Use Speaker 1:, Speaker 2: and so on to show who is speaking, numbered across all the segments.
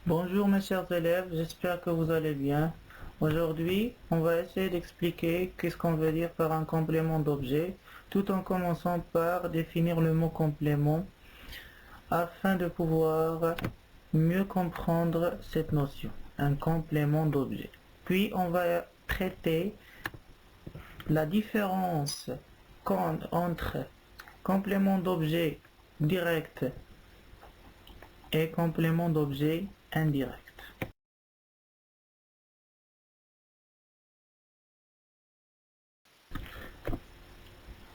Speaker 1: Bonjour mes chers élèves, j'espère que vous allez bien. Aujourd'hui, on va essayer d'expliquer qu'est-ce qu'on veut dire par un complément d'objet, tout en commençant par définir le mot complément afin de pouvoir mieux comprendre cette notion, un complément d'objet. Puis on va traiter la différence entre complément d'objet direct et complément d'objet indirect.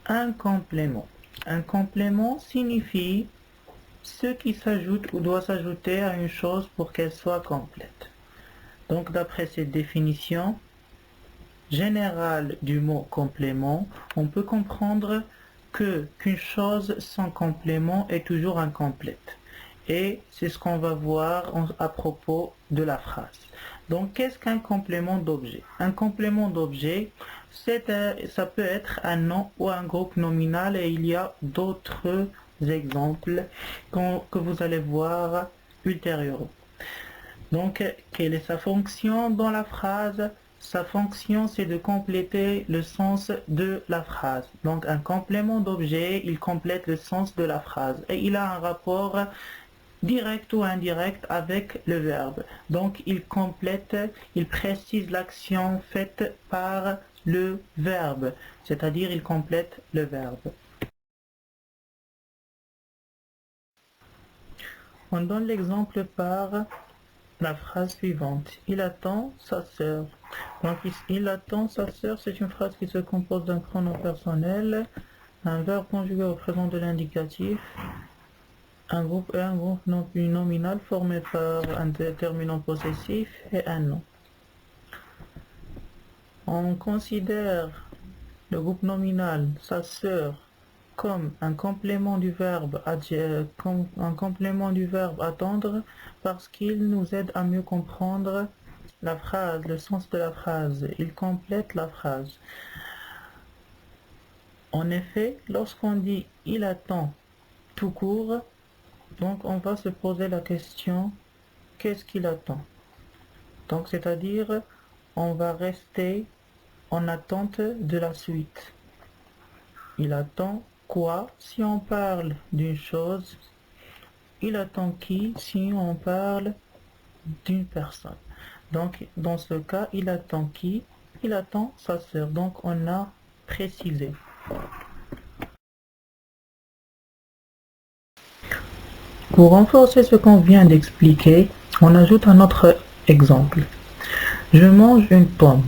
Speaker 1: Un complément. Un complément signifie ce qui s'ajoute ou doit s'ajouter à une chose pour qu'elle soit complète. Donc d'après cette définition générale du mot complément, on peut comprendre qu'une chose sans complément est toujours incomplète. Et c'est ce qu'on va voir à propos de la phrase. Donc qu'est-ce qu'un complément d'objet? Un complément d'objet, ça peut être un nom ou un groupe nominal, et il y a d'autres exemples que vous allez voir ultérieurement. Donc, quelle est sa fonction dans la phrase? Sa fonction, c'est de compléter le sens de la phrase. Donc, un complément d'objet, il complète le sens de la phrase. Et il a un rapport direct ou indirect avec le verbe. Donc, il complète, il précise l'action faite par le verbe. C'est-à-dire, il complète le verbe. On donne l'exemple par la phrase suivante. Il attend sa sœur. Donc, il attend sa sœur, c'est une phrase qui se compose d'un pronom personnel, un verbe conjugué au présent de l'indicatif, un groupe nominal formé par un déterminant possessif et un nom. On considère le groupe nominal, sa sœur, comme un complément du verbe attendre, parce qu'il nous aide à mieux comprendre la phrase, le sens de la phrase. Il complète la phrase. En effet, lorsqu'on dit « il attend » tout court, donc on va se poser la question « qu'est-ce qu'il attend ?» Donc c'est-à-dire, on va rester en attente de la suite. Il attend quoi si on parle d'une chose? Il attend qui si on parle d'une personne? Donc, dans ce cas, il attend qui? Il attend sa sœur. Donc, on a précisé. Pour renforcer ce qu'on vient d'expliquer, on ajoute un autre exemple. Je mange une pomme.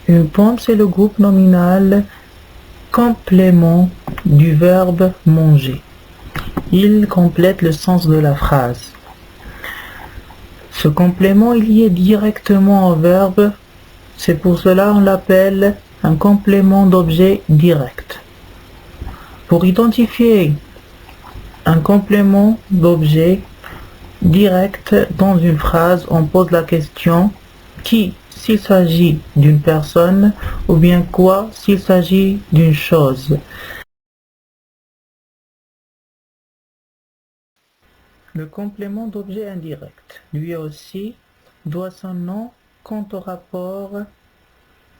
Speaker 1: Une pomme, c'est le groupe nominal complément du verbe manger. Il complète le sens de la phrase. Ce complément est lié directement au verbe, c'est pour cela qu'on l'appelle un complément d'objet direct. Pour identifier un complément d'objet direct dans une phrase, on pose la question qui s'il s'agit d'une personne ou bien quoi s'il s'agit d'une chose. Le complément d'objet indirect, lui aussi, doit son nom quant au rapport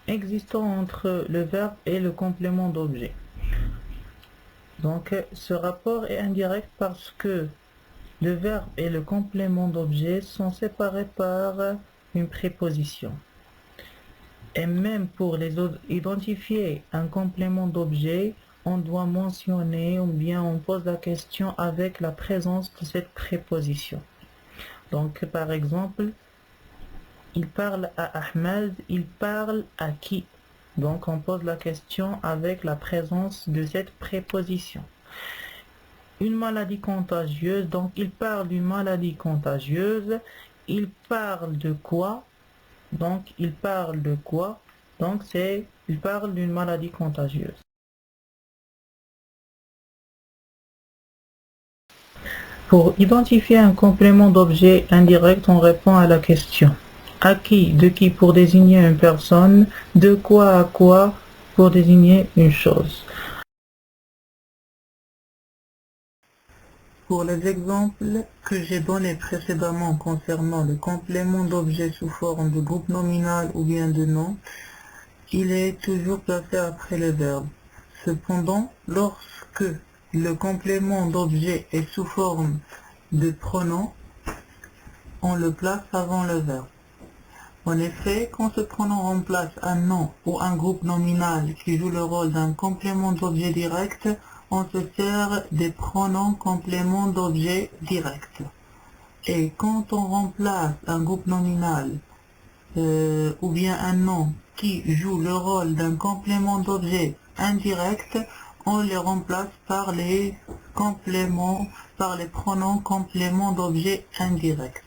Speaker 1: existant entre le verbe et le complément d'objet. Donc, ce rapport est indirect parce que le verbe et le complément d'objet sont séparés par une préposition. Et même pour identifier un complément d'objet, on doit mentionner ou bien on pose la question avec la présence de cette préposition. Donc par exemple, il parle à Ahmed, il parle à qui? Donc on pose la question avec la présence de cette préposition. Une maladie contagieuse, donc il parle d'une maladie contagieuse, il parle de quoi? Donc il parle de quoi? Donc il parle d'une maladie contagieuse. Pour identifier un complément d'objet indirect, on répond à la question. À qui, de qui pour désigner une personne, de quoi à quoi pour désigner une chose. Pour les exemples que j'ai donnés précédemment concernant le complément d'objet sous forme de groupe nominal ou bien de nom, il est toujours placé après le verbe. Cependant, lorsque le complément d'objet est sous forme de pronom, on le place avant le verbe. En effet, quand ce pronom remplace un nom ou un groupe nominal qui joue le rôle d'un complément d'objet direct, on se sert des pronoms compléments d'objet direct. Et quand on remplace un groupe nominal ou bien un nom qui joue le rôle d'un complément d'objet indirect, on les remplace par les pronoms compléments d'objet indirect.